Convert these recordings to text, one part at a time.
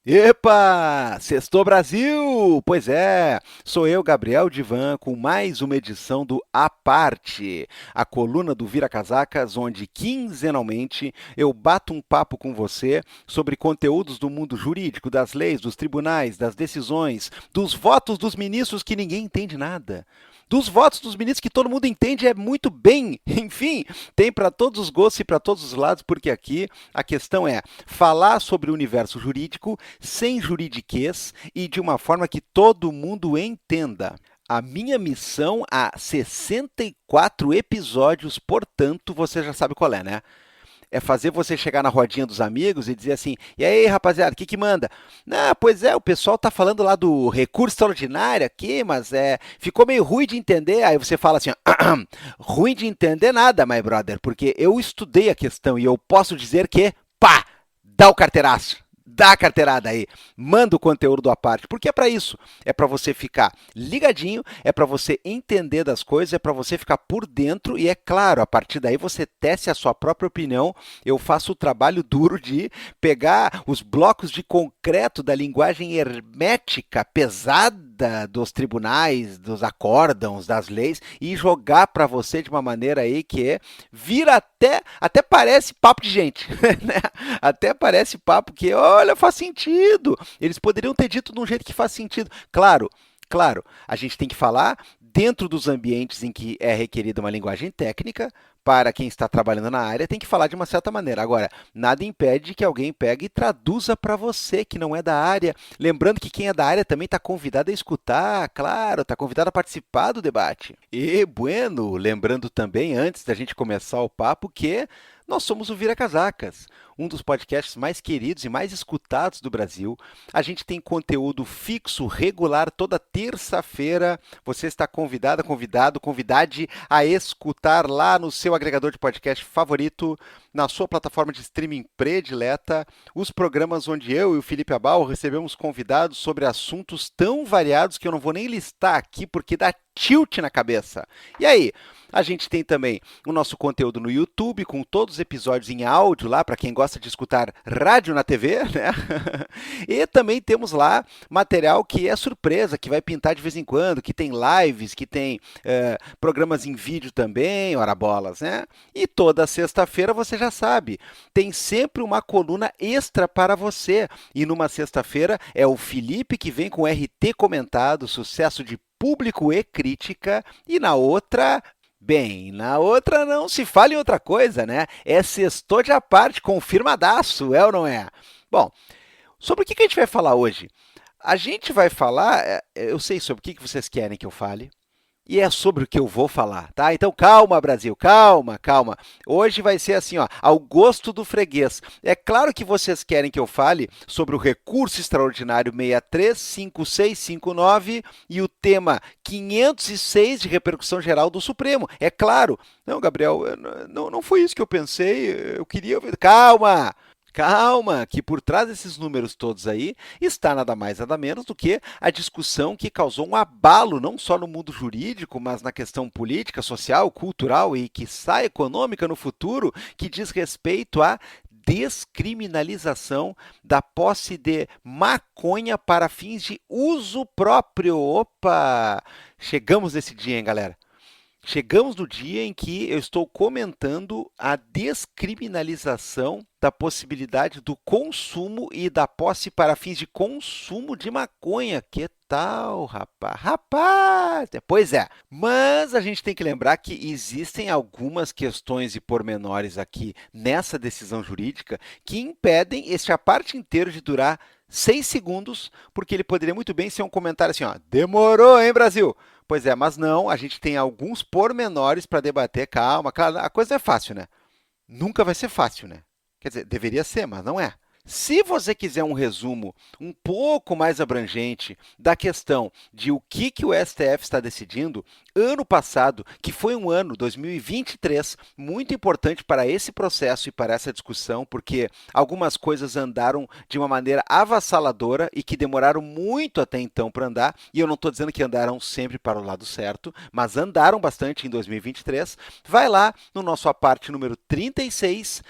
Epa! Sextou Brasil! Pois é, sou eu, Gabriel Divan, com mais uma edição do A Parte, a coluna do Vira Casacas, onde quinzenalmente eu bato um papo com você sobre conteúdos do mundo jurídico, das leis, dos tribunais, das decisões, dos votos dos ministros que ninguém entende nada. Dos votos dos ministros que todo mundo entende é muito bem. Enfim, tem para todos os gostos e para todos os lados, porque aqui a questão é falar sobre o universo jurídico sem juridiquês e de uma forma que todo mundo entenda. A minha missão há 64 episódios, portanto, você já sabe qual é, né? É fazer você chegar na rodinha dos amigos e dizer assim: e aí, rapaziada, o que manda? Não, pois é, o pessoal tá falando lá do recurso extraordinário aqui, mas ficou meio ruim de entender. Aí você fala assim: ruim de entender nada, my brother, porque eu estudei a questão e eu posso dizer que, pá, dá o carteiraço. Dá a carteirada aí, manda o conteúdo à parte, porque é para isso, é para você ficar ligadinho, é para você entender das coisas, é para você ficar por dentro e é claro, a partir daí você tece a sua própria opinião. Eu faço o trabalho duro de pegar os blocos de concreto da linguagem hermética pesada dos tribunais, dos acórdãos, das leis e jogar para você de uma maneira aí que vira até parece papo de gente, né? Até parece papo que, olha, faz sentido. Eles poderiam ter dito de um jeito que faz sentido. Claro, claro, a gente tem que falar dentro dos ambientes em que é requerida uma linguagem técnica. Para quem está trabalhando na área, tem que falar de uma certa maneira. Agora, nada impede que alguém pegue e traduza para você que não é da área. Lembrando que quem é da área também está convidado a escutar, claro, está convidado a participar do debate. E, bueno, lembrando também, antes da gente começar o papo, que nós somos o Vira Casacas, um dos podcasts mais queridos e mais escutados do Brasil. A gente tem conteúdo fixo, regular, toda terça-feira. Você está convidada, convidade a escutar lá no seu agregador de podcast favorito, na sua plataforma de streaming predileta, os programas onde eu e o Felipe Abal recebemos convidados sobre assuntos tão variados que eu não vou nem listar aqui porque dá tilt na cabeça. E aí? A gente tem também o nosso conteúdo no YouTube, com todos os episódios em áudio lá, para quem gosta de escutar rádio na TV, né? E também temos lá material que é surpresa, que vai pintar de vez em quando, que tem lives, que tem programas em vídeo também, ora bolas, né? E toda sexta-feira você já sabe, tem sempre uma coluna extra para você. E numa sexta-feira é o Felipe que vem com RT comentado, sucesso de público e crítica, e na outra, bem, na outra não se fala em outra coisa, né? É sextou de à parte, confirmadaço, é ou não é? Bom, sobre o que a gente vai falar hoje? A gente vai falar, eu sei sobre o que vocês querem que eu fale, e é sobre o que eu vou falar, tá? Então calma, Brasil, calma, calma. Hoje vai ser assim, ó, ao gosto do freguês. É claro que vocês querem que eu fale sobre o recurso extraordinário 635659 e o tema 506 de repercussão geral do Supremo. É claro. Não, Gabriel, não foi isso que eu pensei. Eu queria. Calma! Calma, que por trás desses números todos aí está nada mais nada menos do que a discussão que causou um abalo não só no mundo jurídico, mas na questão política, social, cultural e quiçá econômica no futuro, que diz respeito à descriminalização da posse de maconha para fins de uso próprio. Opa! Chegamos nesse dia, hein, galera? Chegamos no dia em que eu estou comentando a descriminalização da possibilidade do consumo e da posse para fins de consumo de maconha. Que tal, rapaz? Rapaz! Pois é, mas a gente tem que lembrar que existem algumas questões e pormenores aqui nessa decisão jurídica que impedem este aparte inteiro de durar 6 segundos, porque ele poderia muito bem ser um comentário assim, ó, demorou, hein, Brasil? Pois é, mas não, a gente tem alguns pormenores para debater. Calma, claro, a coisa é fácil, né? Nunca vai ser fácil, né? Quer dizer, deveria ser, mas não é. Se você quiser um resumo um pouco mais abrangente da questão de o que o STF está decidindo, ano passado, que foi um ano, 2023, muito importante para esse processo e para essa discussão, porque algumas coisas andaram de uma maneira avassaladora e que demoraram muito até então para andar, e eu não estou dizendo que andaram sempre para o lado certo, mas andaram bastante em 2023. Vai lá no nosso aparte número 36,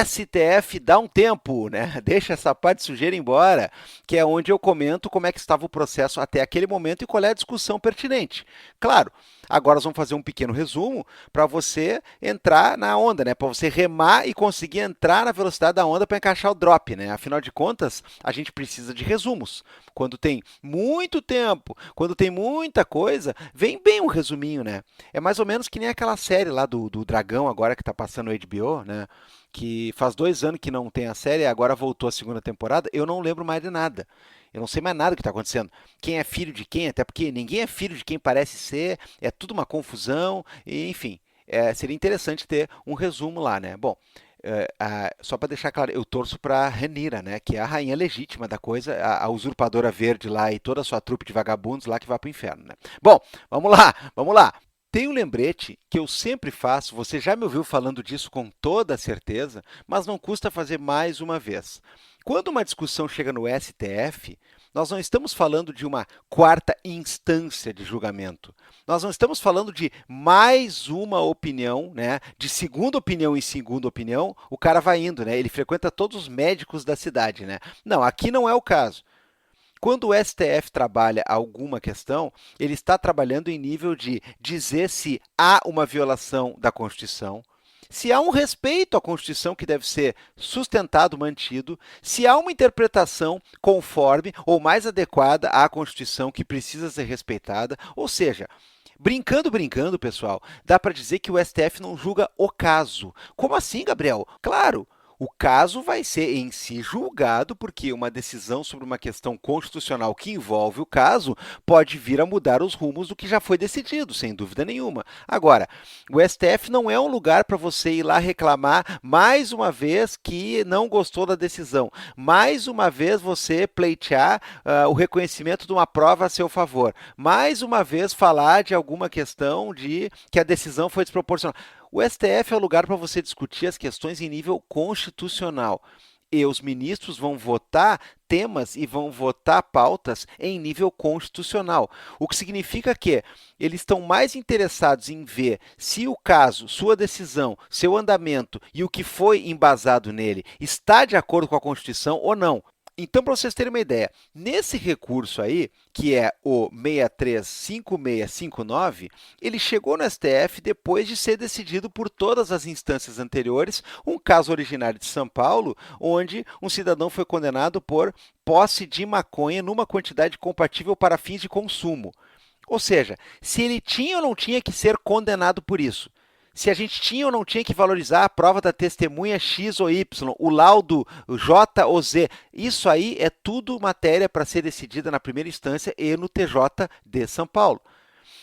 STF dá um tempo, né? Deixa essa parte de sujeira embora, que é onde eu comento como é que estava o processo até aquele momento e qual é a discussão pertinente. Claro, agora nós vamos fazer um pequeno resumo para você entrar na onda, né? Para você remar e conseguir entrar na velocidade da onda para encaixar o drop, né? Afinal de contas, a gente precisa de resumos. Quando tem muito tempo, quando tem muita coisa, vem bem um resuminho, né? É mais ou menos que nem aquela série lá do Dragão, agora que está passando no HBO, né? Que faz 2 anos que não tem a série, agora voltou a segunda temporada, eu não lembro mais de nada. Eu não sei mais nada do que está acontecendo. Quem é filho de quem, até porque ninguém é filho de quem parece ser, é tudo uma confusão, e, enfim. Seria interessante ter um resumo lá, né? Bom, só para deixar claro, eu torço para Rhaenyra, né? Que é a rainha legítima da coisa, a usurpadora verde lá e toda a sua trupe de vagabundos lá que vai para o inferno, né? Bom, vamos lá, vamos lá. Tem um lembrete que eu sempre faço, você já me ouviu falando disso com toda certeza, mas não custa fazer mais uma vez. Quando uma discussão chega no STF, nós não estamos falando de uma quarta instância de julgamento. Nós não estamos falando de mais uma opinião, né? De segunda opinião em segunda opinião, o cara vai indo, né? Ele frequenta todos os médicos da cidade, né? Não, aqui não é o caso. Quando o STF trabalha alguma questão, ele está trabalhando em nível de dizer se há uma violação da Constituição, se há um respeito à Constituição que deve ser sustentado, mantido, se há uma interpretação conforme ou mais adequada à Constituição que precisa ser respeitada, ou seja, brincando, brincando, pessoal, dá para dizer que o STF não julga o caso. Como assim, Gabriel? Claro, o caso vai ser em si julgado, porque uma decisão sobre uma questão constitucional que envolve o caso pode vir a mudar os rumos do que já foi decidido, sem dúvida nenhuma. Agora, o STF não é um lugar para você ir lá reclamar mais uma vez que não gostou da decisão, mais uma vez você pleitear o reconhecimento de uma prova a seu favor, mais uma vez falar de alguma questão de que a decisão foi desproporcional. O STF é o lugar para você discutir as questões em nível constitucional. E os ministros vão votar temas e vão votar pautas em nível constitucional. O que significa que eles estão mais interessados em ver se o caso, sua decisão, seu andamento e o que foi embasado nele está de acordo com a Constituição ou não. Então, para vocês terem uma ideia, nesse recurso aí, que é o 635659, ele chegou no STF depois de ser decidido por todas as instâncias anteriores, um caso originário de São Paulo, onde um cidadão foi condenado por posse de maconha numa quantidade compatível para fins de consumo. Ou seja, se ele tinha ou não tinha que ser condenado por isso. Se a gente tinha ou não tinha que valorizar a prova da testemunha X ou Y, o laudo J ou Z. Isso aí é tudo matéria para ser decidida na primeira instância e no TJ de São Paulo.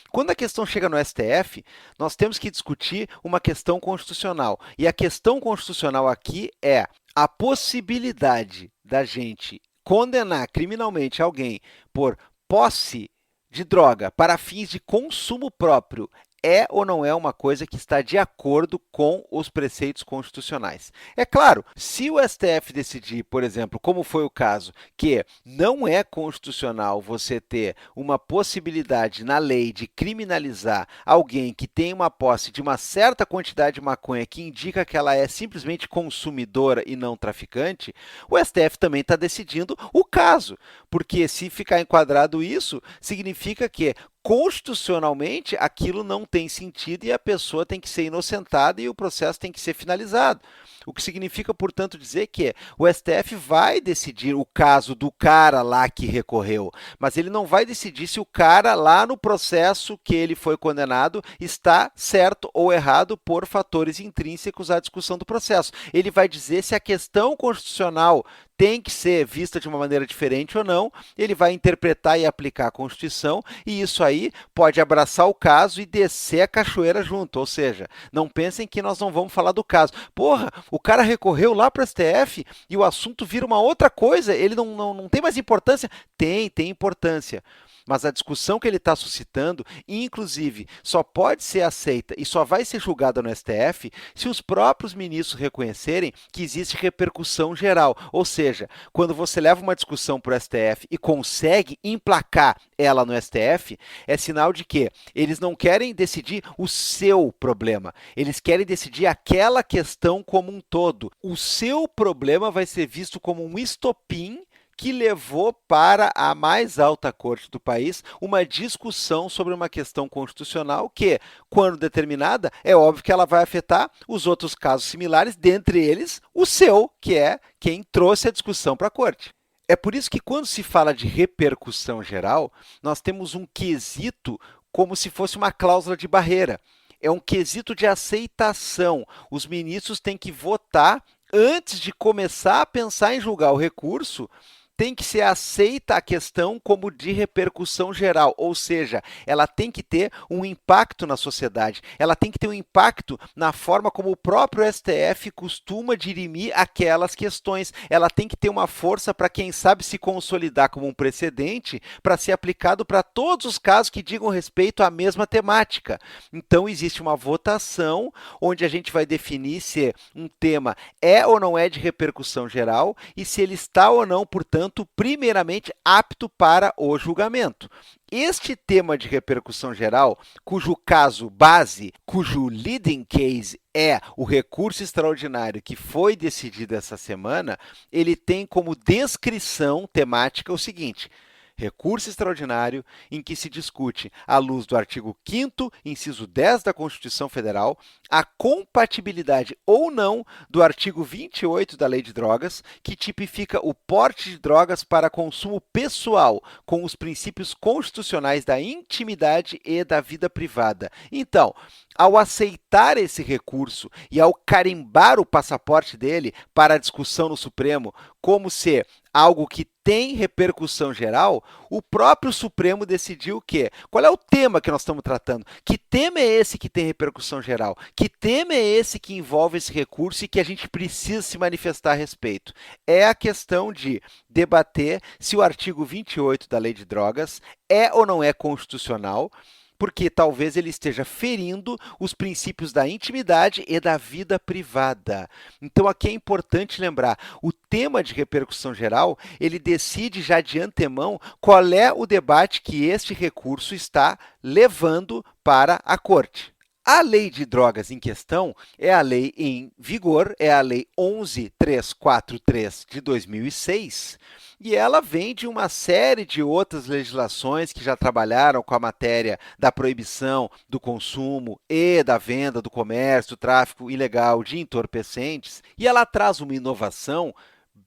Quando a questão chega no STF, nós temos que discutir uma questão constitucional. E a questão constitucional aqui é a possibilidade da gente condenar criminalmente alguém por posse de droga para fins de consumo próprio é ou não é uma coisa que está de acordo com os preceitos constitucionais. É claro, se o STF decidir, por exemplo, como foi o caso, que não é constitucional você ter uma possibilidade na lei de criminalizar alguém que tem uma posse de uma certa quantidade de maconha que indica que ela é simplesmente consumidora e não traficante, o STF também está decidindo o caso, porque se ficar enquadrado isso, significa que constitucionalmente aquilo não tem sentido e a pessoa tem que ser inocentada e o processo tem que ser finalizado. O que significa, portanto, dizer que o STF vai decidir o caso do cara lá que recorreu, mas ele não vai decidir se o cara lá no processo que ele foi condenado está certo ou errado por fatores intrínsecos à discussão do processo. Ele vai dizer se a questão constitucional tem que ser vista de uma maneira diferente ou não, ele vai interpretar e aplicar a Constituição, e isso aí pode abraçar o caso e descer a cachoeira junto, ou seja, não pensem que nós não vamos falar do caso. Porra, o cara recorreu lá para o STF e o assunto vira uma outra coisa, ele não tem mais importância? Tem importância. mas a discussão que ele está suscitando, inclusive, só pode ser aceita e só vai ser julgada no STF se os próprios ministros reconhecerem que existe repercussão geral. Ou seja, quando você leva uma discussão para o STF e consegue emplacar ela no STF, é sinal de que eles não querem decidir o seu problema, eles querem decidir aquela questão como um todo. O seu problema vai ser visto como um estopim que levou para a mais alta corte do país uma discussão sobre uma questão constitucional que, quando determinada, é óbvio que ela vai afetar os outros casos similares, dentre eles o seu, que é quem trouxe a discussão para a corte. É por isso que, quando se fala de repercussão geral, nós temos um quesito como se fosse uma cláusula de barreira. É um quesito de aceitação. Os ministros têm que votar antes de começar a pensar em julgar o recurso. Tem que ser aceita a questão como de repercussão geral, ou seja, ela tem que ter um impacto na sociedade, ela tem que ter um impacto na forma como o próprio STF costuma dirimir aquelas questões, ela tem que ter uma força para, quem sabe, se consolidar como um precedente para ser aplicado para todos os casos que digam respeito à mesma temática. Então, existe uma votação onde a gente vai definir se um tema é ou não é de repercussão geral e se ele está ou não, portanto, primeiramente apto para o julgamento. Este tema de repercussão geral, cujo caso base, cujo leading case é o recurso extraordinário que foi decidido essa semana, ele tem como descrição temática o seguinte: recurso extraordinário em que se discute, à luz do artigo 5º, inciso 10 da Constituição Federal, a compatibilidade ou não do artigo 28 da Lei de Drogas, que tipifica o porte de drogas para consumo pessoal, com os princípios constitucionais da intimidade e da vida privada. Então, ao aceitar esse recurso e ao carimbar o passaporte dele para a discussão no Supremo como se algo que tem repercussão geral, o próprio Supremo decidiu o quê? Qual é o tema que nós estamos tratando? Que tema é esse que tem repercussão geral? Que tema é esse que envolve esse recurso e que a gente precisa se manifestar a respeito? É a questão de debater se o artigo 28 da Lei de Drogas é ou não é constitucional, porque talvez ele esteja ferindo os princípios da intimidade e da vida privada. Então, aqui é importante lembrar, o tema de repercussão geral, ele decide já de antemão qual é o debate que este recurso está levando para a corte. A lei de drogas em questão é a lei em vigor, é a Lei 11.343 de 2006, e ela vem de uma série de outras legislações que já trabalharam com a matéria da proibição do consumo e da venda, do comércio, do tráfico ilegal de entorpecentes, e ela traz uma inovação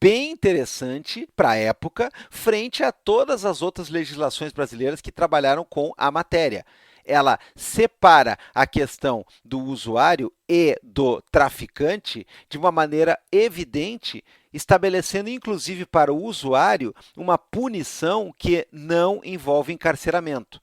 bem interessante para a época, frente a todas as outras legislações brasileiras que trabalharam com a matéria. Ela separa a questão do usuário e do traficante de uma maneira evidente, estabelecendo inclusive para o usuário uma punição que não envolve encarceramento,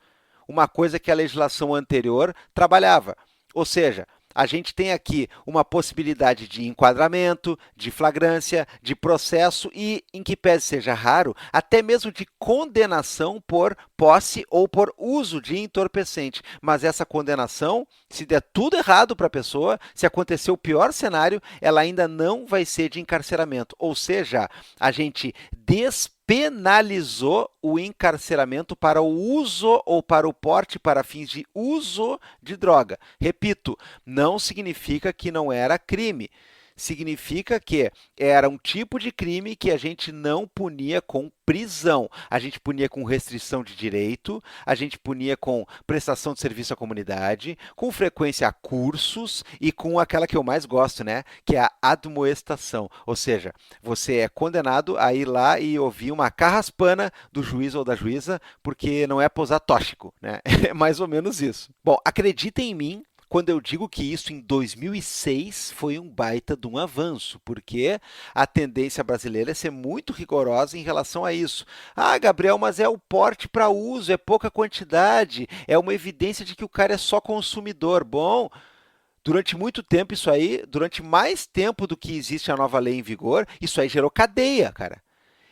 uma coisa que a legislação anterior trabalhava. Ou seja, a gente tem aqui uma possibilidade de enquadramento, de flagrância, de processo e, em que pese seja raro, até mesmo de condenação por posse ou por uso de entorpecente. Mas essa condenação, se der tudo errado para a pessoa, se acontecer o pior cenário, ela ainda não vai ser de encarceramento. Ou seja, a gente despenalizou o encarceramento para o uso ou para o porte para fins de uso de droga. Repito, não significa que não era crime. Significa que era um tipo de crime que a gente não punia com prisão. A gente punia com restrição de direito, a gente punia com prestação de serviço à comunidade, com frequência a cursos e com aquela que eu mais gosto, né? Que é a admoestação. Ou seja, você é condenado a ir lá e ouvir uma carraspana do juiz ou da juíza porque não é para usar tóxico, né? É mais ou menos isso. Bom, acreditem em mim quando eu digo que isso em 2006 foi um baita de um avanço, porque a tendência brasileira é ser muito rigorosa em relação a isso. Ah, Gabriel, mas é o porte para uso, é pouca quantidade, é uma evidência de que o cara é só consumidor. Bom, durante muito tempo isso aí, durante mais tempo do que existe a nova lei em vigor, isso aí gerou cadeia, cara.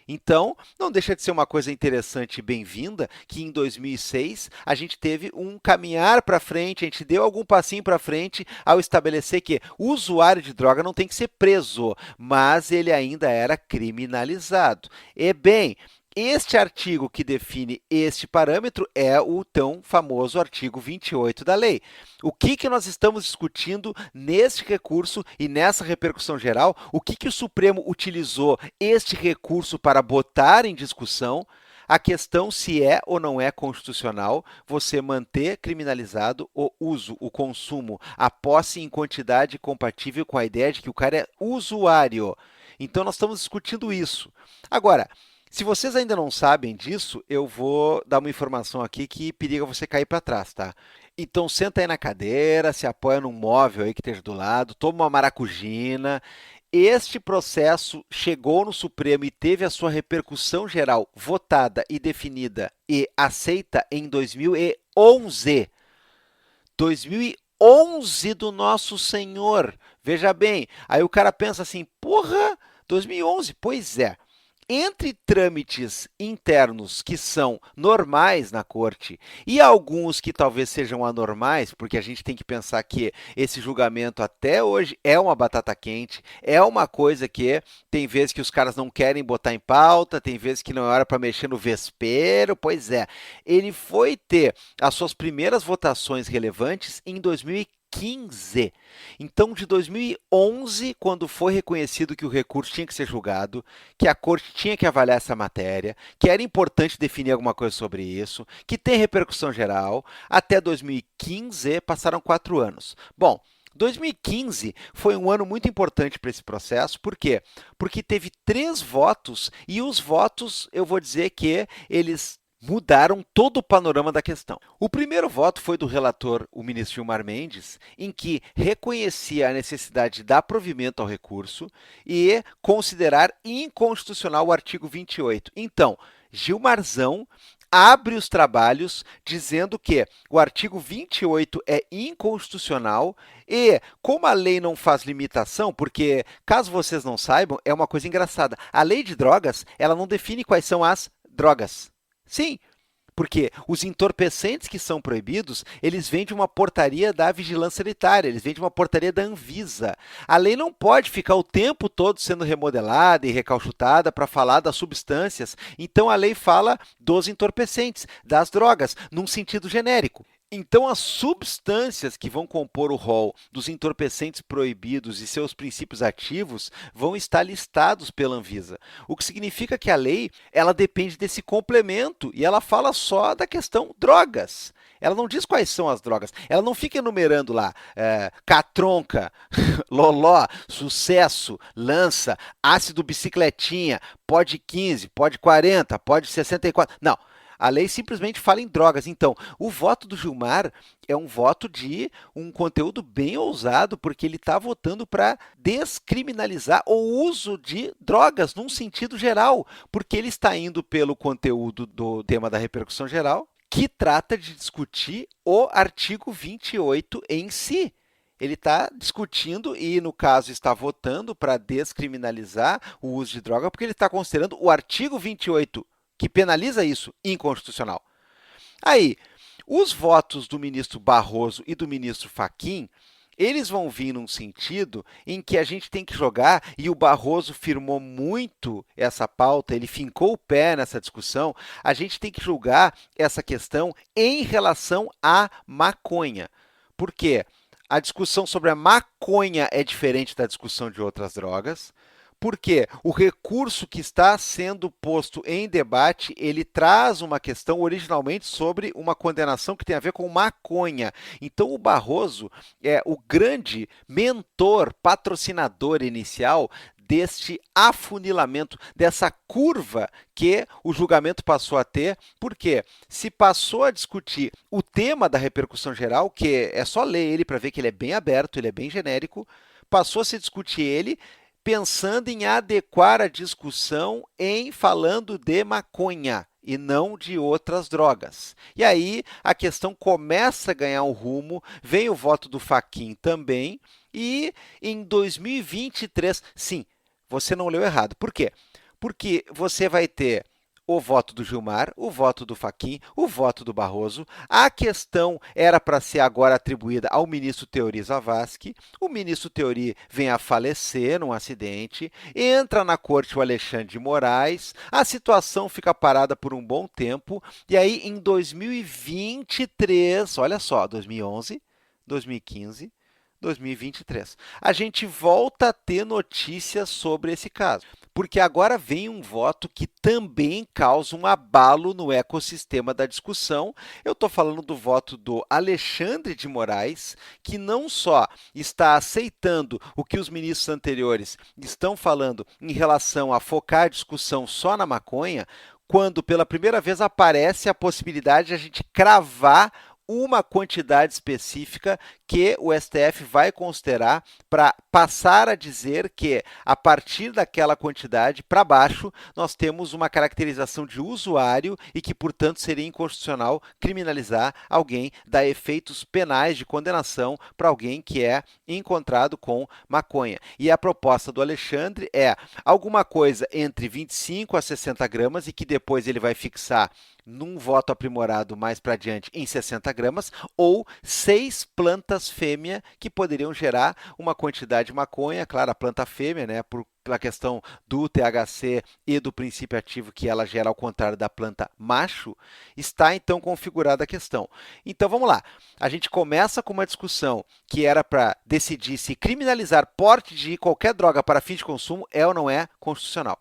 Então, não deixa de ser uma coisa interessante e bem-vinda que em 2006 a gente teve um caminhar para frente, a gente deu algum passinho para frente ao estabelecer que o usuário de droga não tem que ser preso, mas ele ainda era criminalizado. E bem, este artigo que define este parâmetro é o tão famoso artigo 28 da lei. O que nós estamos discutindo neste recurso e nessa repercussão geral? O que o Supremo utilizou este recurso para botar em discussão? A questão se é ou não é constitucional você manter criminalizado o uso, o consumo, a posse em quantidade compatível com a ideia de que o cara é usuário. Então, nós estamos discutindo isso. Agora, se vocês ainda não sabem disso, eu vou dar uma informação aqui que periga você cair para trás, tá? Então, senta aí na cadeira, se apoia num móvel aí que esteja do lado, toma uma maracujina. Este processo chegou no Supremo e teve a sua repercussão geral votada e definida e aceita em 2011. 2011 do Nosso Senhor. Veja bem, aí o cara pensa assim, porra, 2011? Pois é. Entre trâmites internos que são normais na corte e alguns que talvez sejam anormais, porque a gente tem que pensar que esse julgamento até hoje é uma batata quente, é uma coisa que tem vezes que os caras não querem botar em pauta, tem vezes que não é hora para mexer no vespeiro, pois é. Ele foi ter as suas primeiras votações relevantes em 2015. Então, de 2011, quando foi reconhecido que o recurso tinha que ser julgado, que a corte tinha que avaliar essa matéria, que era importante definir alguma coisa sobre isso, que tem repercussão geral, até 2015 passaram 4 anos. Bom, 2015 foi um ano muito importante para esse processo, por quê? Porque teve 3 votos e os votos, eu vou dizer que eles mudaram todo o panorama da questão. O primeiro voto foi do relator, o ministro Gilmar Mendes, em que reconhecia a necessidade de dar provimento ao recurso e considerar inconstitucional o artigo 28. Então, Gilmarzão abre os trabalhos dizendo que o artigo 28 é inconstitucional e, como a lei não faz limitação, porque, caso vocês não saibam, é uma coisa engraçada, a lei de drogas, ela não define quais são as drogas. Sim, porque os entorpecentes que são proibidos, eles vêm de uma portaria da Vigilância Sanitária, eles vêm de uma portaria da Anvisa. A lei não pode ficar o tempo todo sendo remodelada e recalchutada para falar das substâncias. Então, a lei fala dos entorpecentes, das drogas, num sentido genérico. Então, as substâncias que vão compor o rol dos entorpecentes proibidos e seus princípios ativos vão estar listados pela Anvisa, o que significa que a lei ela depende desse complemento e ela fala só da questão drogas. Ela não diz quais são as drogas, ela não fica enumerando lá catronca, loló, sucesso, lança, ácido bicicletinha, pod 15, pod 40, pod 64. Não. A lei simplesmente fala em drogas. Então, o voto do Gilmar é um voto de um conteúdo bem ousado, porque ele está votando para descriminalizar o uso de drogas num sentido geral, porque ele está indo pelo conteúdo do tema da repercussão geral, que trata de discutir o artigo 28 em si. Ele está discutindo e, no caso, está votando para descriminalizar o uso de droga, porque ele está considerando o artigo 28 que penaliza isso, inconstitucional. Aí, os votos do ministro Barroso e do ministro Fachin, eles vão vir num sentido em que a gente tem que jogar, e o Barroso firmou muito essa pauta, ele fincou o pé nessa discussão, a gente tem que julgar essa questão em relação à maconha. Por quê? A discussão sobre a maconha é diferente da discussão de outras drogas. Porque o recurso que está sendo posto em debate, ele traz uma questão originalmente sobre uma condenação que tem a ver com maconha. Então, o Barroso é o grande mentor, patrocinador inicial deste afunilamento, dessa curva que o julgamento passou a ter, porque se passou a discutir o tema da repercussão geral, que é só ler ele para ver que ele é bem aberto, ele é bem genérico, passou a se discutir ele pensando em adequar a discussão em falando de maconha e não de outras drogas. E aí a questão começa a ganhar um rumo, vem o voto do Fachin também, e em 2023, sim, você não leu errado. Por quê? Porque você vai ter o voto do Gilmar, o voto do Fachin, o voto do Barroso. A questão era para ser agora atribuída ao ministro Teori Zavascki. O ministro Teori vem a falecer num acidente, entra na corte o Alexandre de Moraes, a situação fica parada por um bom tempo, e aí em 2023, olha só, 2011, 2015, 2023. A gente volta a ter notícias sobre esse caso, porque agora vem um voto que também causa um abalo no ecossistema da discussão. Eu estou falando do voto do Alexandre de Moraes, que não só está aceitando o que os ministros anteriores estão falando em relação a focar a discussão só na maconha, quando pela primeira vez aparece a possibilidade de a gente cravar uma quantidade específica que o STF vai considerar para passar a dizer que, a partir daquela quantidade para baixo, nós temos uma caracterização de usuário e que, portanto, seria inconstitucional criminalizar alguém, dar efeitos penais de condenação para alguém que é encontrado com maconha. E a proposta do Alexandre é alguma coisa entre 25 a 60 gramas e que depois ele vai fixar num voto aprimorado mais para adiante em 60 gramas, ou 6 plantas fêmea que poderiam gerar uma quantidade de maconha, claro, a planta fêmea, né, pela questão do THC e do princípio ativo que ela gera ao contrário da planta macho, está então configurada a questão. Então vamos lá, a gente começa com uma discussão que era para decidir se criminalizar porte de qualquer droga para fim de consumo é ou não é constitucional.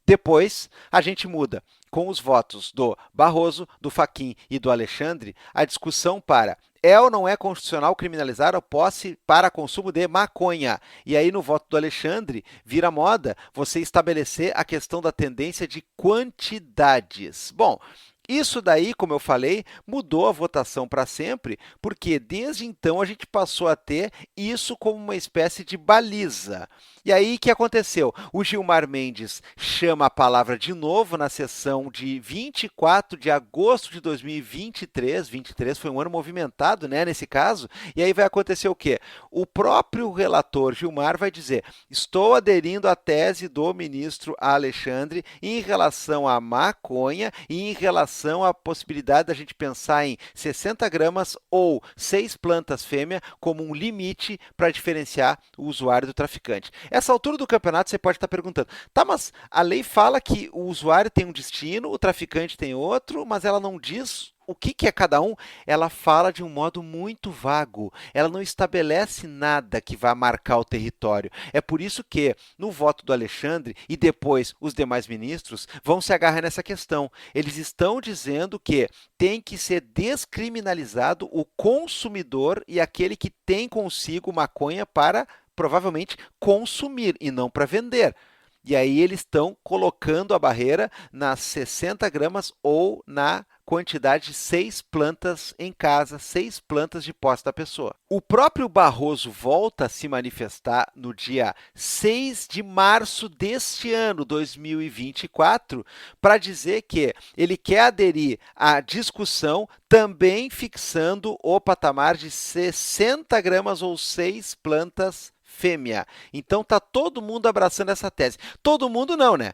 Depois, a gente muda com os votos do Barroso, do Fachin e do Alexandre, a discussão para é ou não é constitucional criminalizar a posse para consumo de maconha. E aí, no voto do Alexandre, vira moda você estabelecer a questão da tendência de quantidades. Bom, isso daí, como eu falei, mudou a votação para sempre, porque desde então a gente passou a ter isso como uma espécie de baliza. E aí, o que aconteceu? O Gilmar Mendes chama a palavra de novo na sessão de 24 de agosto de 2023. 23 foi um ano movimentado, né, nesse caso. E aí vai acontecer o quê? O próprio relator Gilmar vai dizer: estou aderindo à tese do ministro Alexandre em relação à maconha e em relação à possibilidade da gente pensar em 60 gramas ou 6 plantas fêmea como um limite para diferenciar o usuário do traficante. Essa altura do campeonato você pode estar perguntando, tá, mas a lei fala que o usuário tem um destino, o traficante tem outro, mas ela não diz o que é cada um. Ela fala de um modo muito vago, ela não estabelece nada que vá marcar o território. É por isso que, no voto do Alexandre e depois os demais ministros vão se agarrar nessa questão. Eles estão dizendo que tem que ser descriminalizado o consumidor e aquele que tem consigo maconha para provavelmente consumir e não para vender. E aí eles estão colocando a barreira nas 60 gramas ou na quantidade de 6 plantas em casa, 6 plantas de posse da pessoa. O próprio Barroso volta a se manifestar no dia 6 de março deste ano, 2024, para dizer que ele quer aderir à discussão também fixando o patamar de 60 gramas ou 6 plantas fêmea. Então tá todo mundo abraçando essa tese. Todo mundo não, né?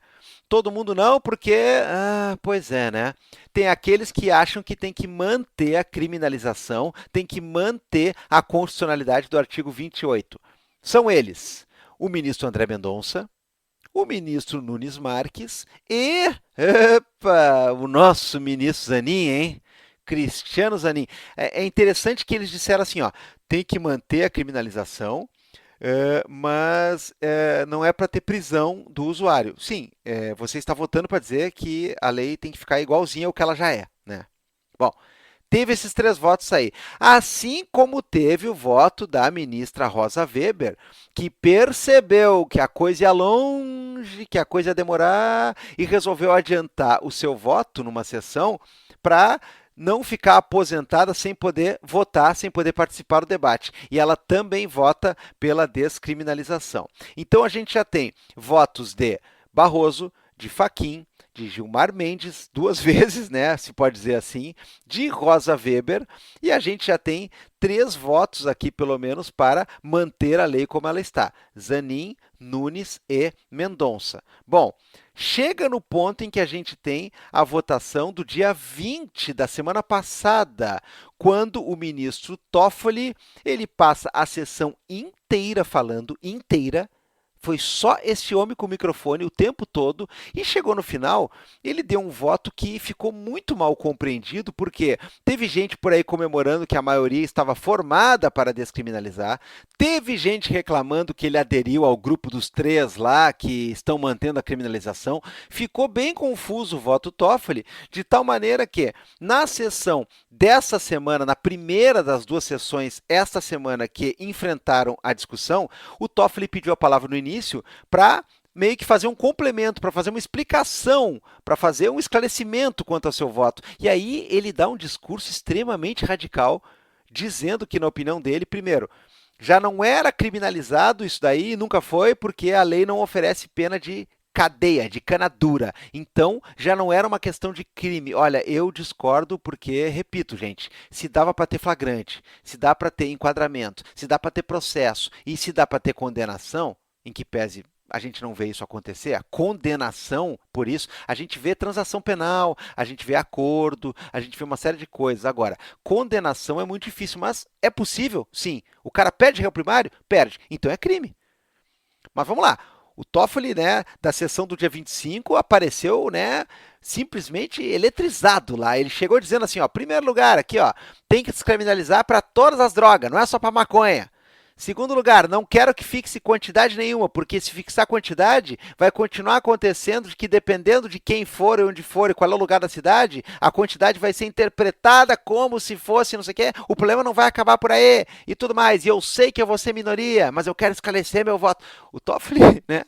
Todo mundo não, porque, pois é, né? Tem aqueles que acham que tem que manter a criminalização, tem que manter a constitucionalidade do artigo 28. São eles: o ministro André Mendonça, o ministro Nunes Marques e, o nosso ministro Zanin, hein? Cristiano Zanin. É interessante que eles disseram assim, ó, tem que manter a criminalização, mas não é para ter prisão do usuário. Sim, você está votando para dizer que a lei tem que ficar igualzinha ao que ela já é, né? Bom, teve esses 3 votos aí. Assim como teve o voto da ministra Rosa Weber, que percebeu que a coisa ia longe, que a coisa ia demorar e resolveu adiantar o seu voto numa sessão para não ficar aposentada sem poder votar, sem poder participar do debate. E ela também vota pela descriminalização. Então, a gente já tem votos de Barroso, de Fachin, de Gilmar Mendes, 2 vezes, né, se pode dizer assim, de Rosa Weber, e a gente já tem 3 votos aqui, pelo menos, para manter a lei como ela está: Zanin, Nunes e Mendonça. Bom, chega no ponto em que a gente tem a votação do dia 20 da semana passada, quando o ministro Toffoli, ele passa a sessão inteira falando, inteira, foi só esse homem com o microfone o tempo todo e chegou no final, ele deu um voto que ficou muito mal compreendido, porque teve gente por aí comemorando que a maioria estava formada para descriminalizar, teve gente reclamando que ele aderiu ao grupo dos 3 lá, que estão mantendo a criminalização. Ficou bem confuso o voto Toffoli, de tal maneira que, na sessão dessa semana, na primeira das 2 sessões, esta semana que enfrentaram a discussão, o Toffoli pediu a palavra no início para meio que fazer um complemento, para fazer uma explicação, para fazer um esclarecimento quanto ao seu voto. E aí ele dá um discurso extremamente radical, dizendo que, na opinião dele, primeiro, já não era criminalizado isso daí, nunca foi, porque a lei não oferece pena de cadeia, de cana dura. Então, já não era uma questão de crime. Olha, eu discordo porque, repito, gente, se dava para ter flagrante, se dá para ter enquadramento, se dá para ter processo e se dá para ter condenação, em que pese a gente não vê isso acontecer, a condenação por isso, a gente vê transação penal, a gente vê acordo, a gente vê uma série de coisas. Agora, condenação é muito difícil, mas é possível? Sim. O cara perde réu primário? Perde. Então é crime. Mas vamos lá. O Toffoli, né, da sessão do dia 25, apareceu, né, simplesmente eletrizado lá. Ele chegou dizendo assim, ó, primeiro lugar, aqui, ó, tem que descriminalizar para todas as drogas, não é só para maconha. Segundo lugar, não quero que fixe quantidade nenhuma, porque se fixar quantidade, vai continuar acontecendo de que dependendo de quem for, onde for e qual é o lugar da cidade, a quantidade vai ser interpretada como se fosse não sei o quê, o problema não vai acabar por aí e tudo mais. E eu sei que eu vou ser minoria, mas eu quero esclarecer meu voto. O Toffoli, né,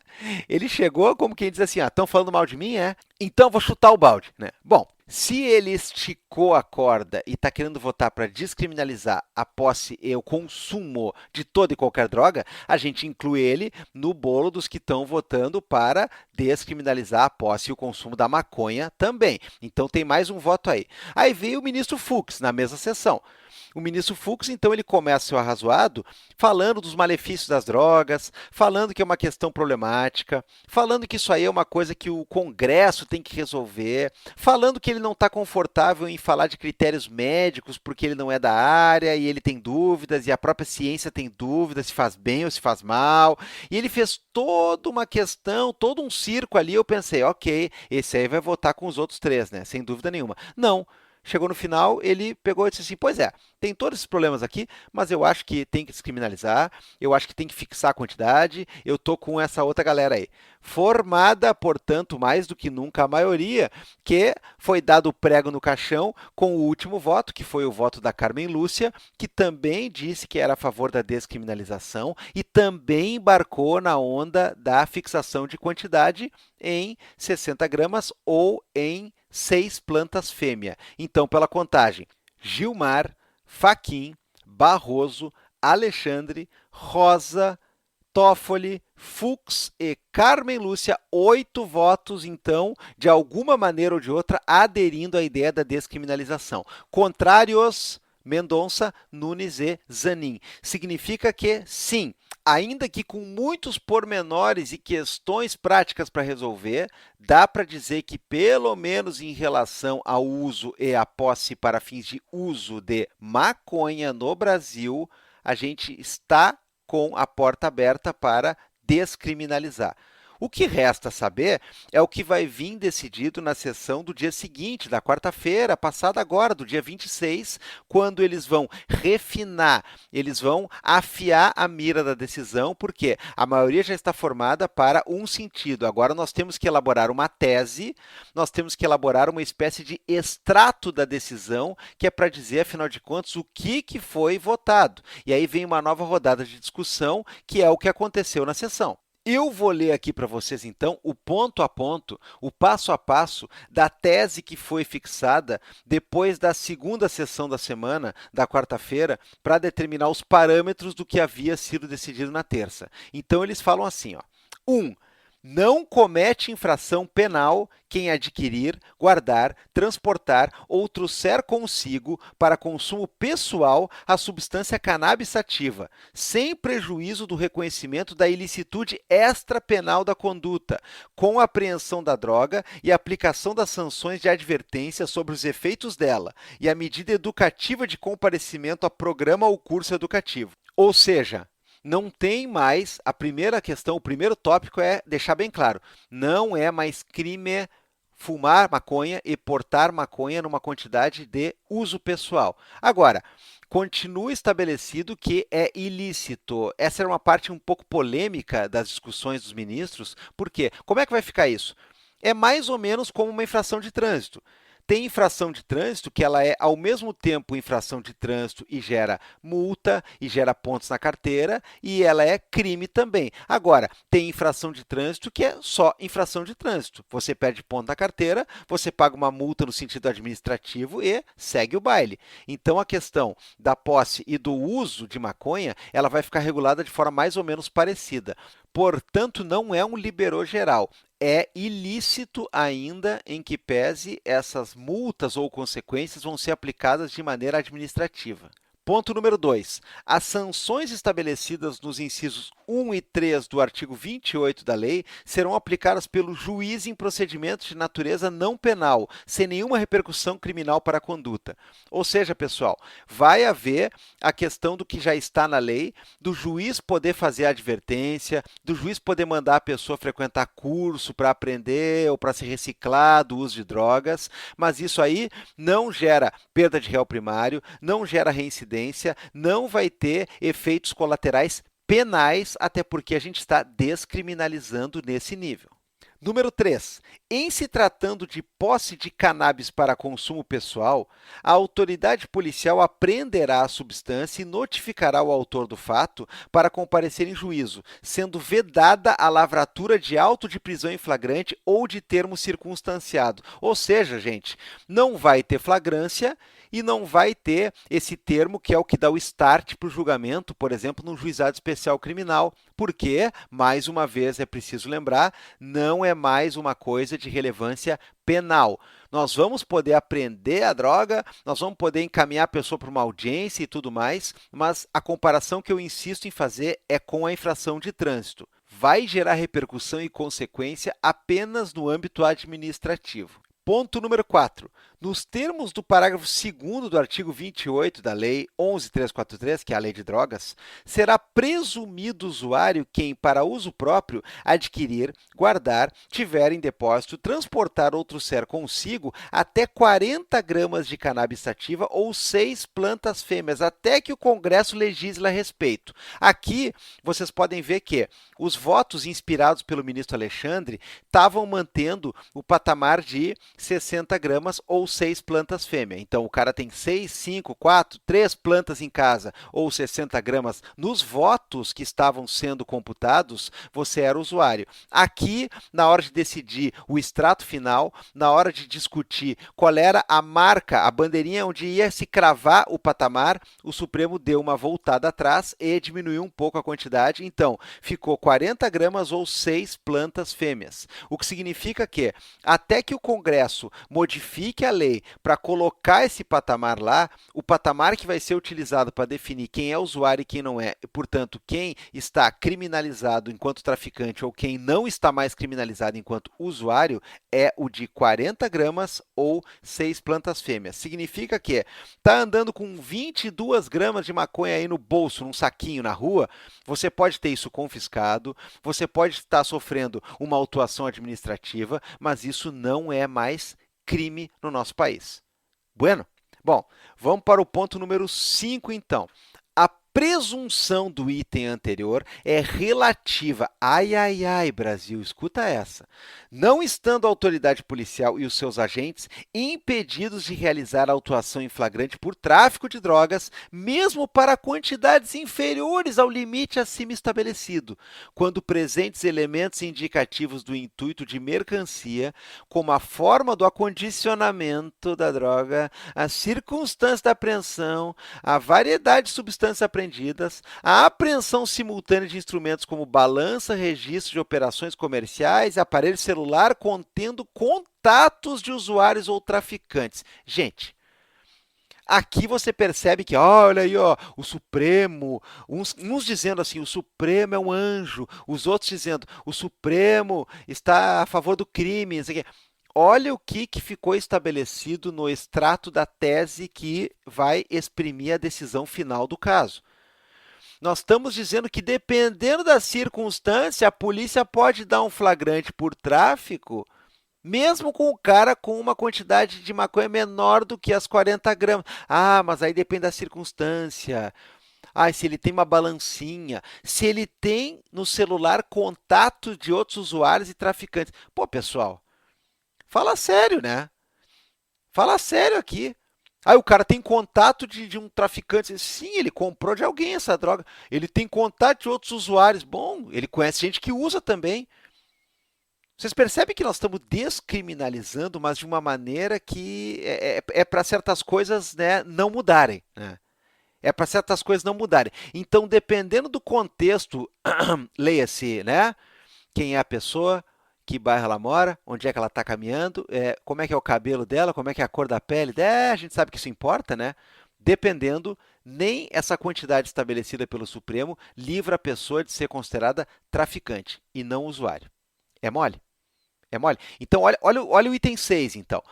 ele chegou como quem diz assim, estão falando mal de mim, é? Então vou chutar o balde, né? Bom, se ele esticou a corda e está querendo votar para descriminalizar a posse e o consumo de toda e qualquer droga, a gente inclui ele no bolo dos que estão votando para descriminalizar a posse e o consumo da maconha também. Então tem mais um voto aí. Aí veio o ministro Fux na mesma sessão. O ministro Fux, então, ele começa seu arrazoado falando dos malefícios das drogas, falando que é uma questão problemática, falando que isso aí é uma coisa que o Congresso tem que resolver, falando que ele não está confortável em falar de critérios médicos porque ele não é da área e ele tem dúvidas e a própria ciência tem dúvidas se faz bem ou se faz mal. E ele fez toda uma questão, todo um circo ali. Eu pensei, ok, esse aí vai votar com os outros 3, né? Sem dúvida nenhuma. Não. Chegou no final, ele pegou e disse assim, pois é, tem todos esses problemas aqui, mas eu acho que tem que descriminalizar, eu acho que tem que fixar a quantidade, eu estou com essa outra galera aí. Formada, portanto, mais do que nunca a maioria, que foi dado o prego no caixão com o último voto, que foi o voto da Carmen Lúcia, que também disse que era a favor da descriminalização e também embarcou na onda da fixação de quantidade em 60 gramas ou em 6 plantas fêmea. Então, pela contagem, Gilmar, Fachin, Barroso, Alexandre, Rosa, Toffoli, Fux e Carmen Lúcia, 8 votos, então, de alguma maneira ou de outra, aderindo à ideia da descriminalização. Contrários, Mendonça, Nunes e Zanin. Significa que, sim, ainda que com muitos pormenores e questões práticas para resolver, dá para dizer que, pelo menos em relação ao uso e à posse para fins de uso de maconha no Brasil, a gente está com a porta aberta para descriminalizar. O que resta saber é o que vai vir decidido na sessão do dia seguinte, da quarta-feira, passada agora, do dia 26, quando eles vão refinar, eles vão afiar a mira da decisão, porque a maioria já está formada para um sentido. Agora nós temos que elaborar uma tese, nós temos que elaborar uma espécie de extrato da decisão, que é para dizer, afinal de contas, o que foi votado. E aí vem uma nova rodada de discussão, que é o que aconteceu na sessão. Eu vou ler aqui para vocês, então, o ponto a ponto, o passo a passo da tese que foi fixada depois da segunda sessão da semana, da quarta-feira, para determinar os parâmetros do que havia sido decidido na terça. Então, eles falam assim, ó. 1. Não comete infração penal quem adquirir, guardar, transportar ou trouxer consigo para consumo pessoal a substância cannabis sativa, sem prejuízo do reconhecimento da ilicitude extrapenal da conduta, com apreensão da droga e aplicação das sanções de advertência sobre os efeitos dela e a medida educativa de comparecimento a programa ou curso educativo. Ou seja, não tem mais, a primeira questão, o primeiro tópico é deixar bem claro, não é mais crime fumar maconha e portar maconha numa quantidade de uso pessoal. Agora, continua estabelecido que é ilícito. Essa era uma parte um pouco polêmica das discussões dos ministros, por quê? Como é que vai ficar isso? É mais ou menos como uma infração de trânsito. Tem infração de trânsito que ela é, ao mesmo tempo, infração de trânsito e gera multa e gera pontos na carteira, e ela é crime também. Agora, tem infração de trânsito que é só infração de trânsito. Você perde ponto na carteira, você paga uma multa no sentido administrativo e segue o baile. Então, a questão da posse e do uso de maconha, ela vai ficar regulada de forma mais ou menos parecida. Portanto, não é um liberou geral. É ilícito ainda em que pese essas multas ou consequências vão ser aplicadas de maneira administrativa. Ponto número 2. As sanções estabelecidas nos incisos 1 e 3 do artigo 28 da lei serão aplicadas pelo juiz em procedimentos de natureza não penal, sem nenhuma repercussão criminal para a conduta. Ou seja, pessoal, vai haver a questão do que já está na lei, do juiz poder fazer a advertência, do juiz poder mandar a pessoa frequentar curso para aprender ou para se reciclar do uso de drogas, mas isso aí não gera perda de réu primário, não gera reincidência, não vai ter efeitos colaterais penais, até porque a gente está descriminalizando nesse nível. Número 3. Em se tratando de posse de cannabis para consumo pessoal, a autoridade policial apreenderá a substância e notificará o autor do fato para comparecer em juízo, sendo vedada a lavratura de auto de prisão em flagrante ou de termo circunstanciado. Ou seja, gente, não vai ter flagrância e não vai ter esse termo que é o que dá o start para o julgamento, por exemplo, no juizado especial criminal, porque, mais uma vez, é preciso lembrar, não é mais uma coisa de relevância penal. Nós vamos poder apreender a droga, nós vamos poder encaminhar a pessoa para uma audiência e tudo mais, mas a comparação que eu insisto em fazer é com a infração de trânsito. Vai gerar repercussão e consequência apenas no âmbito administrativo. Ponto número 4. Nos termos do parágrafo 2º do artigo 28 da Lei 11.343, que é a Lei de Drogas, será presumido usuário quem, para uso próprio, adquirir, guardar, tiver em depósito, transportar ou trouxer consigo até 40 gramas de cannabis sativa ou 6 plantas fêmeas, até que o Congresso legisle a respeito. Aqui, vocês podem ver que os votos inspirados pelo ministro Alexandre estavam mantendo o patamar de 60 gramas ou 6 plantas fêmea. Então, o cara tem 6, 5, 4, 3 plantas em casa ou 60 gramas. Nos votos que estavam sendo computados, você era usuário. Aqui, na hora de decidir o extrato final, na hora de discutir qual era a marca, a bandeirinha onde ia se cravar o patamar, o Supremo deu uma voltada atrás e diminuiu um pouco a quantidade. Então, ficou 40 gramas ou 6 plantas fêmeas. O que significa que, até que o Congresso modifique a lei para colocar esse patamar lá, o patamar que vai ser utilizado para definir quem é usuário e quem não é, e, portanto, quem está criminalizado enquanto traficante ou quem não está mais criminalizado enquanto usuário, é o de 40 gramas ou 6 plantas fêmeas. Significa que está andando com 22 gramas de maconha aí no bolso, num saquinho na rua, você pode ter isso confiscado, você pode estar sofrendo uma autuação administrativa, mas isso não é mais crime no nosso país. Bueno? Bom, vamos para o ponto número 5, então. A presunção do item anterior é relativa. Ai, ai, ai, Brasil, escuta essa. Não estando a autoridade policial e os seus agentes impedidos de realizar autuação em flagrante por tráfico de drogas, mesmo para quantidades inferiores ao limite acima estabelecido, quando presentes elementos indicativos do intuito de mercancia, como a forma do acondicionamento da droga, a circunstância da apreensão, a variedade de substâncias apreendidas apreendidas, a apreensão simultânea de instrumentos como balança, registro de operações comerciais e aparelho celular contendo contatos de usuários ou traficantes. Gente, aqui você percebe que, olha aí, ó, o Supremo, uns dizendo assim, o Supremo é um anjo, os outros dizendo, o Supremo está a favor do crime, não sei o quê. Olha o que ficou estabelecido no extrato da tese que vai exprimir a decisão final do caso. Nós estamos dizendo que, dependendo da circunstância, a polícia pode dar um flagrante por tráfico, mesmo com o cara com uma quantidade de maconha menor do que as 40 gramas. Ah, mas aí depende da circunstância. Ah, se ele tem uma balancinha, se ele tem no celular contato de outros usuários e traficantes. Pô, pessoal, fala sério, né? Fala sério aqui. Aí o cara tem contato de um traficante. Sim, ele comprou de alguém essa droga. Ele tem contato de outros usuários. Bom, ele conhece gente que usa também. Vocês percebem que nós estamos descriminalizando, mas de uma maneira que é para certas coisas, né, não mudarem, né? É para certas coisas não mudarem. Então, dependendo do contexto, leia-se, né? Quem é a pessoa, que bairro ela mora, onde é que ela está caminhando, como é que é o cabelo dela, como é que é a cor da pele. A gente sabe que isso importa, né? Dependendo, nem essa quantidade estabelecida pelo Supremo livra a pessoa de ser considerada traficante e não usuário. É mole? É mole? Então, olha o item 6, então.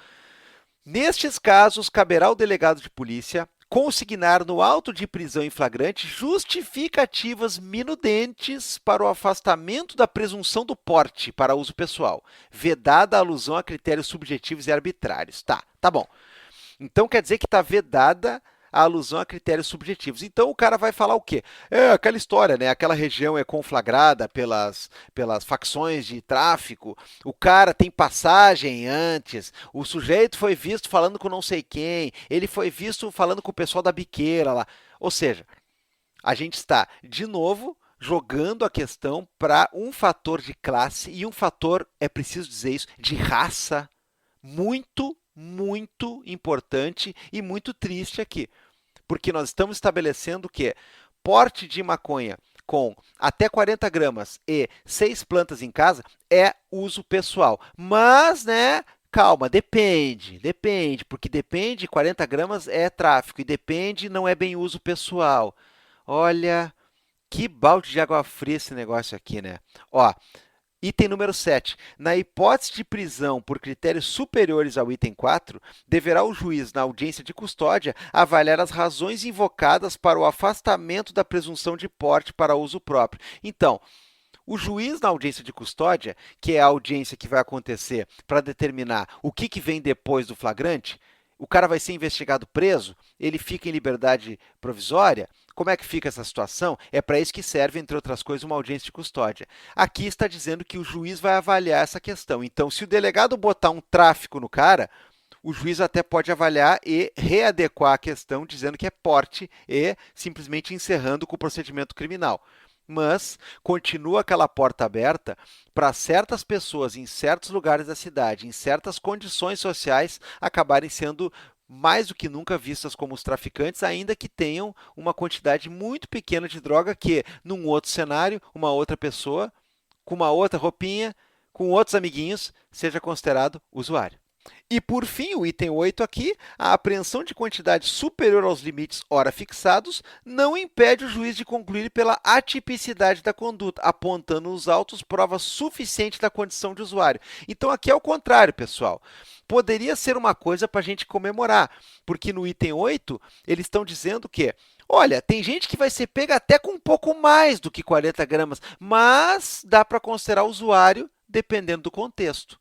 Nestes casos, caberá ao delegado de polícia consignar no auto de prisão em flagrante justificativas minudentes para o afastamento da presunção do porte para uso pessoal, vedada a alusão a critérios subjetivos e arbitrários. Tá bom. Então quer dizer que está vedada a alusão a critérios subjetivos. Então o cara vai falar o quê? É aquela história, né? Aquela região é conflagrada pelas facções de tráfico, o cara tem passagem antes, o sujeito foi visto falando com não sei quem, ele foi visto falando com o pessoal da biqueira lá. Ou seja, a gente está, de novo, jogando a questão para um fator de classe e um fator, é preciso dizer isso, de raça muito importante e muito triste aqui. Porque nós estamos estabelecendo que porte de maconha com até 40 gramas e 6 plantas em casa é uso pessoal. Mas, né, calma, depende, porque depende, 40 gramas é tráfico e depende não é bem uso pessoal. Olha, que balde de água fria esse negócio aqui, né? Ó, item número 7. Na hipótese de prisão por critérios superiores ao item 4, deverá o juiz, na audiência de custódia, avaliar as razões invocadas para o afastamento da presunção de porte para uso próprio. Então, o juiz, na audiência de custódia, que é a audiência que vai acontecer para determinar o que vem depois do flagrante, o cara vai ser investigado preso, ele fica em liberdade provisória. Como é que fica essa situação? É para isso que serve, entre outras coisas, uma audiência de custódia. Aqui está dizendo que o juiz vai avaliar essa questão. Então, se o delegado botar um tráfico no cara, o juiz até pode avaliar e readequar a questão, dizendo que é porte e simplesmente encerrando com o procedimento criminal. Mas continua aquela porta aberta para certas pessoas em certos lugares da cidade, em certas condições sociais, acabarem sendo mais do que nunca vistas como os traficantes, ainda que tenham uma quantidade muito pequena de droga que, num outro cenário, uma outra pessoa, com uma outra roupinha, com outros amiguinhos, seja considerado usuário. E, por fim, o item 8 aqui, a apreensão de quantidade superior aos limites ora fixados não impede o juiz de concluir pela atipicidade da conduta, apontando nos autos prova suficiente da condição de usuário. Então, aqui é o contrário, pessoal. Poderia ser uma coisa para a gente comemorar, porque no item 8, eles estão dizendo que olha, tem gente que vai ser pega até com um pouco mais do que 40 gramas, mas dá para considerar usuário dependendo do contexto.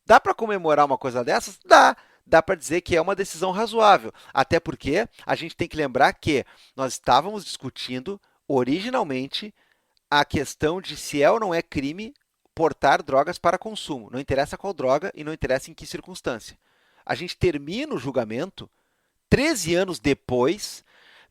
Dá para comemorar uma coisa dessas? Dá. Dá para dizer que é uma decisão razoável. Até porque a gente tem que lembrar que nós estávamos discutindo originalmente a questão de se é ou não é crime portar drogas para consumo. Não interessa qual droga e não interessa em que circunstância. A gente termina o julgamento 13 anos depois,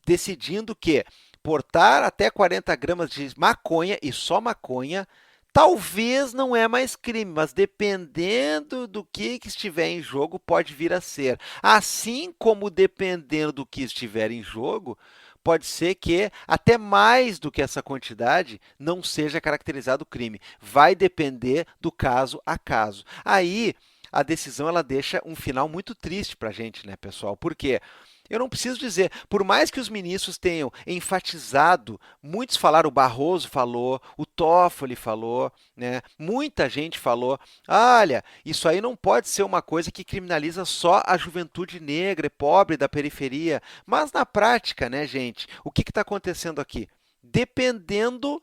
decidindo que portar até 40 gramas de maconha e só maconha talvez não é mais crime, mas dependendo do que estiver em jogo, pode vir a ser. Assim como dependendo do que estiver em jogo, pode ser que até mais do que essa quantidade não seja caracterizado crime. Vai depender do caso a caso. Aí, a decisão ela deixa um final muito triste para a gente, né, pessoal? Por quê? Eu não preciso dizer, por mais que os ministros tenham enfatizado, muitos falaram, o Barroso falou, o Toffoli falou, né? Muita gente falou, olha, isso aí não pode ser uma coisa que criminaliza só a juventude negra e pobre da periferia. Mas na prática, né, gente, o que está acontecendo aqui? Dependendo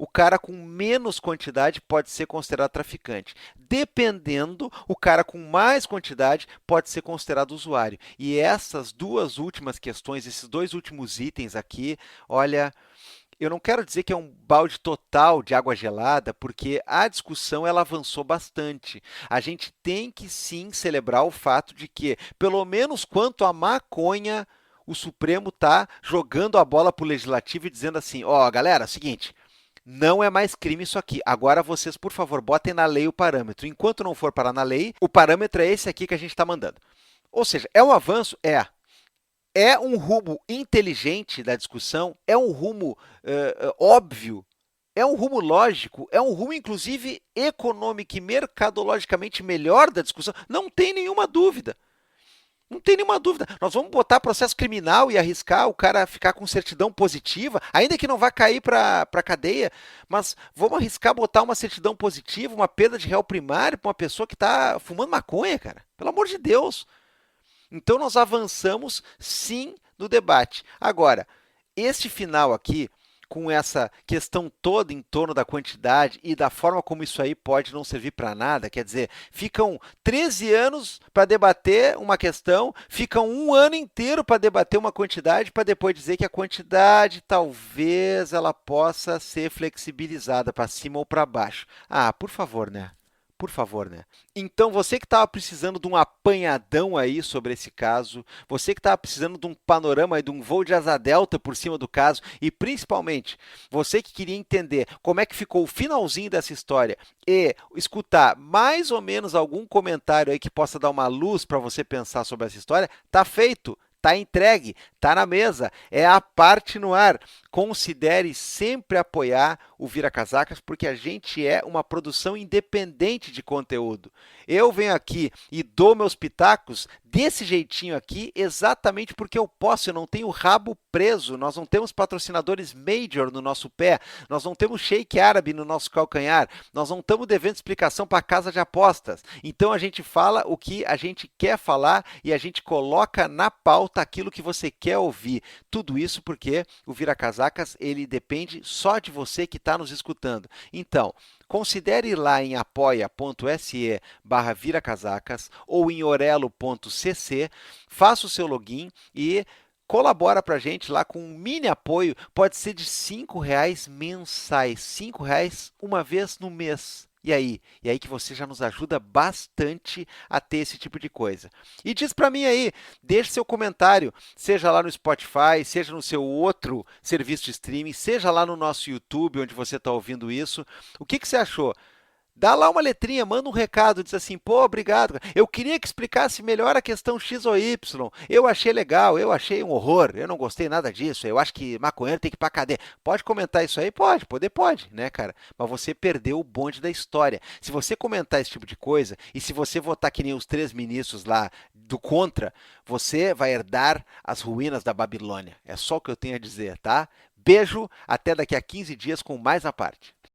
o cara com menos quantidade pode ser considerado traficante. Dependendo, o cara com mais quantidade pode ser considerado usuário. E essas duas últimas questões, esses dois últimos itens aqui, olha, eu não quero dizer que é um balde total de água gelada, porque a discussão ela avançou bastante. A gente tem que sim celebrar o fato de que, pelo menos quanto à maconha, o Supremo está jogando a bola para o Legislativo e dizendo assim, ó, galera, é o seguinte, não é mais crime isso aqui. Agora vocês, por favor, botem na lei o parâmetro. Enquanto não for parar na lei, o parâmetro é esse aqui que a gente está mandando. Ou seja, é um avanço? É. É um rumo inteligente da discussão? É um rumo óbvio? É um rumo lógico? É um rumo, inclusive, econômico e mercadologicamente melhor da discussão? Não tem nenhuma dúvida. Não tem nenhuma dúvida. Nós vamos botar processo criminal e arriscar o cara ficar com certidão positiva, ainda que não vá cair para a cadeia, mas vamos arriscar botar uma certidão positiva, uma perda de réu primário para uma pessoa que está fumando maconha, cara. Pelo amor de Deus. Então nós avançamos sim no debate. Agora, este final aqui, com essa questão toda em torno da quantidade e da forma como isso aí pode não servir para nada, quer dizer, ficam 13 anos para debater uma questão, ficam um ano inteiro para debater uma quantidade, para depois dizer que a quantidade talvez ela possa ser flexibilizada para cima ou para baixo. Ah, por favor, né? Por favor, né? Então, você que estava precisando de um apanhadão aí sobre esse caso, você que estava precisando de um panorama aí, de um voo de asa delta por cima do caso, e principalmente você que queria entender como é que ficou o finalzinho dessa história e escutar mais ou menos algum comentário aí que possa dar uma luz para você pensar sobre essa história, tá feito. Está entregue, está na mesa, é a parte no ar. Considere sempre apoiar o Vira Casacas, porque a gente é uma produção independente de conteúdo. Eu venho aqui e dou meus pitacos desse jeitinho aqui, exatamente porque eu posso, eu não tenho rabo preso, nós não temos patrocinadores major no nosso pé, nós não temos shake árabe no nosso calcanhar, nós não estamos devendo explicação para casa de apostas. Então a gente fala o que a gente quer falar e a gente coloca na pauta aquilo que você quer ouvir. Tudo isso porque o Vira Casacas, ele depende só de você que está nos escutando. Então, considere ir lá em apoia.se/viracasacas ou em orelo.cc, faça o seu login e colabora para a gente lá com um mini apoio, pode ser de R$ 5 mensais, R$ 5 uma vez no mês. E aí? E aí que você já nos ajuda bastante a ter esse tipo de coisa. E diz para mim aí, deixe seu comentário, seja lá no Spotify, seja no seu outro serviço de streaming, seja lá no nosso YouTube, onde você está ouvindo isso. O que você achou? Dá lá uma letrinha, manda um recado, diz assim, pô, obrigado. Eu queria que explicasse melhor a questão X ou Y. Eu achei legal, eu achei um horror, eu não gostei nada disso. Eu acho que maconheiro tem que ir pra cadeia. Pode comentar isso aí? Pode, poder pode, né, cara? Mas você perdeu o bonde da história. Se você comentar esse tipo de coisa, e se você votar que nem os 3 ministros lá do contra, você vai herdar as ruínas da Babilônia. É só o que eu tenho a dizer, tá? Beijo, até daqui a 15 dias com mais a parte.